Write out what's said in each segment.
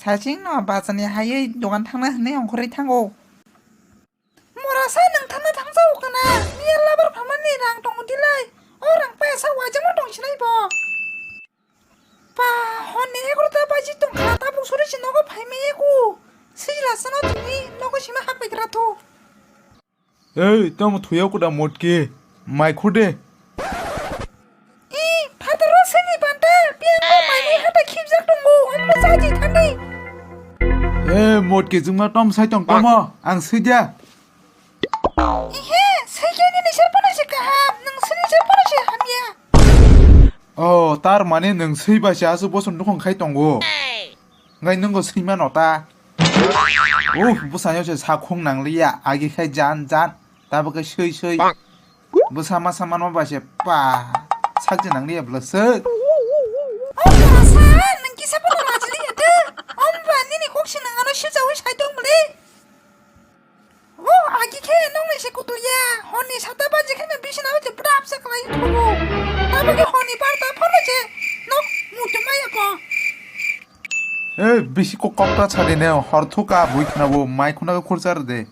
사진 바자니 하이 노간 탕나 흔해 엉커리 탕고 뭐라사 능탕나 탕사오거나 미알라버 파만니랑 동딜라이 어랑 빼사 와정을 동시나이 봐 헌니 해그로다 바지 똥 가다복 소리지 너가 발매고 스질라서나 등이 너가 심해 학배더라도 에이 너무 도야구다 못게 마이 코데 이 파드로 스니 반다 비앙고 마이 하다 킵작 동고 엄마 사지 탄디 에 못게 정말 덤 살짝 떠마 안 쓰자 이해 세계니는 셀뻔하실까 능 스니 셀뻔하실 함이야 딸 만에 능 쓰이바시 아스 보선 누군 가이 똥고 ngay nâng có sinh mà nó ta bố sao nhau chơi sao không năng lý à ai khai gian gian ta bữa cái chơi bố sao mà nó bảo sẽ bà sao chơi năng lý à bữa sơ 엄마사 능 기사보다 맞으리 야드 엄마 니니 혹시 나가는 실자위 살동물이 오 아기 캐 농내 식구들이야 허니 사다 바지 캐면 빛이 나오지 브랍삭라 유튜브 나보게 허니 바르다 펄러지 너 무좀 마야 에 비시 꼭 꺾다 차리네 허르토가 모이크나보 마이코나가 콜자르데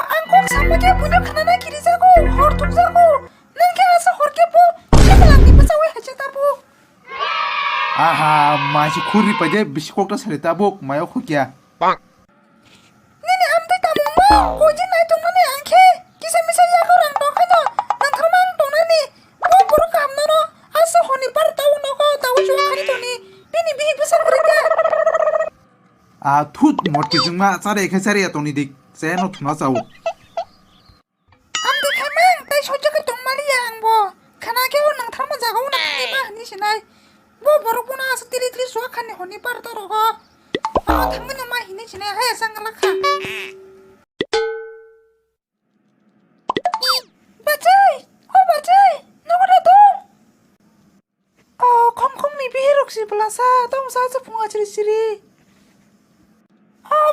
안콩 삼박에 문역 하나나 길이 자고 허르통 자고 능게 와서 허르게 보 쉐블랑니 무사위 하자다보 아하 마시 코리 빠제 비시 꼭다 차리다보 마요 코기야 니네 암들 까먹어 고지 나이 동안에 안캐 기사미사 야거랑 너하냐 난 그러면 동안에 뭐 부르 감나노 아서 허니 바르 따오 너거 따오 좋아 가리더니 비니 비히 부산 그랬다 툭 못게 정말 짜레 개짜리야 돈이디 세노 투나사오 암들 가면 나이 솔직히 동말이야 뭐 가나게 오는 탐만 자가 오나 타기만 하니시나이 뭐 버럭보나 와서 띠리띠리 수학하니 허니 바르 따로가 당근이 엄마 히니시네 하야 상갈라카 맞아이 맞아이 누구라도 콩콩미 비ሄ록시 불라사 똥사서 풍아지리시리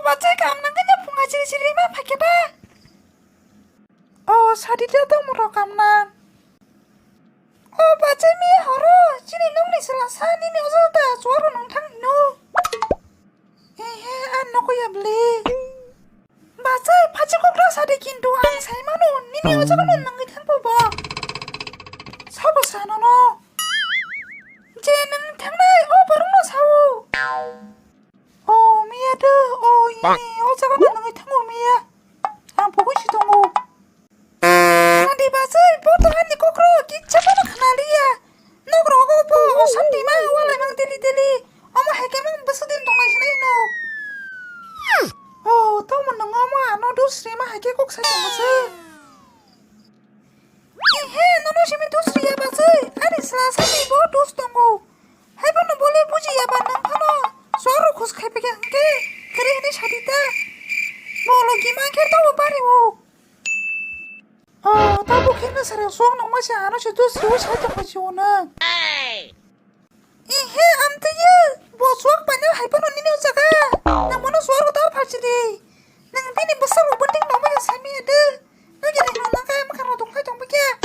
맞아이 감난 그냥 풍아지리시리만 파케다 사리리아도 물어 감난 맞아이 미에 허러 지니 농리슬라사 니니 어서다 좋아로 농탕노 에헤 안 너고야 블리 맞아이 파치고그라 사리긴도 안 살만오 니니 어서가 놓는 게 템포버 사보사노노 쟤는 당나이 버릇노 사오 미야드 이 어서가 놓는 게 템포 미야 안 보고 싶동오 나디 바스이 보통 한니 꼬크로 기차보는 카나리야 너그러고 보 선디마 와라망 딜리딜리 어머 해게망 버스딘 동아시네 너 또만 너무 너도 스리마 해게 꼭 사정하세 이해 너는 심히 두스리야 바스이 아리스라 사비 뭐 두스동고 해보는 볼래 보지야 받는 파노 소로 코스카이베게 한게 그래 해니 샤디다 뭐로기만 캐도 바리고 따보 캐는 사람 수학 너무시 안 오셔도 수학 살정하시 오는 이해 암트야 뭐 수학 반영 할뻔 언니네 오자가 나 뭐는 수학으로 다 팔지리 난 비니 무슨 로봇팅 너무야 삶이야드 여기 내가 나가야 막하나 동할 동백이야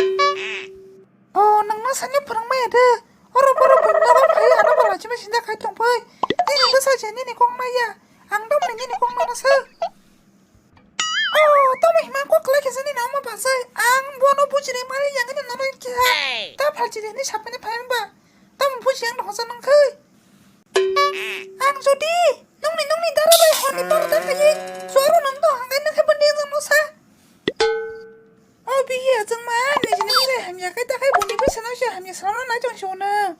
난 산녀 프랑마야드 어러버러 분노가 파이 하나 발라주면 신다 갈 동백 니네 무사지 니네 공마야 앙동네 니네 공마나서 또뭐 희망 꼭 그렇게서 니네 엄마 봤어 앙 뭐너 부지리 말이 양근이 너는 이렇게 다 팔지리 니 샤프니 파인바 또뭐 부지 양도 허서는 그 앙조디 농니 따라봐야 허니 빠르다 하니 수아로 농도 한가있는 해본 내용 노사 비야 정말 내 지는 미래 함이야 그다가 보니 비서나시 함이 서로 나 정시오는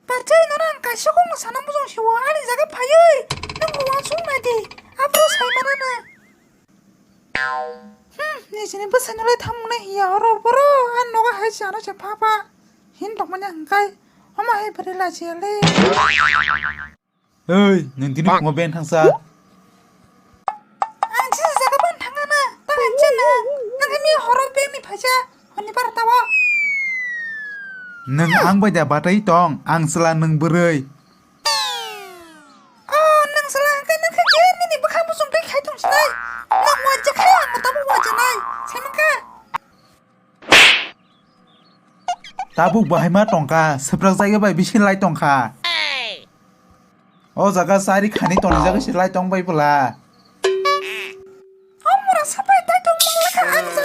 맞아이 너랑 가시공로 사는 무정 쉬워 아니 자가 파여 너무 완숙나디 앞으로 살만하나 내 지는 비서나래 탐문에 여러보러 안 너가 하지 않으셔 봐봐 흰 동만이 한가이 엄마 해버릴라지 할래 에이 넌디는 공업엔 항상 진짜 자가 본 당하나 나 괜찮아 나 그미 허러뱀이 파자 언니 바랐다워 nâng ang bây giờ bà thấy toàn ang sala nâng bơi nâng 살아 그 nâng 그게 니네 뭐 한번 좀 그렇게 할동 지나이 나 완전 가야 안 못하고 와잖아이 살만가 ta buộc bà hai má toàn ca sập ra dây cái bài bị xin lại toàn ca 어 자가 쌀이 가니 떠는 자가 실라이 똥바이블라 엄마랑 사바이 딸 동물라가 안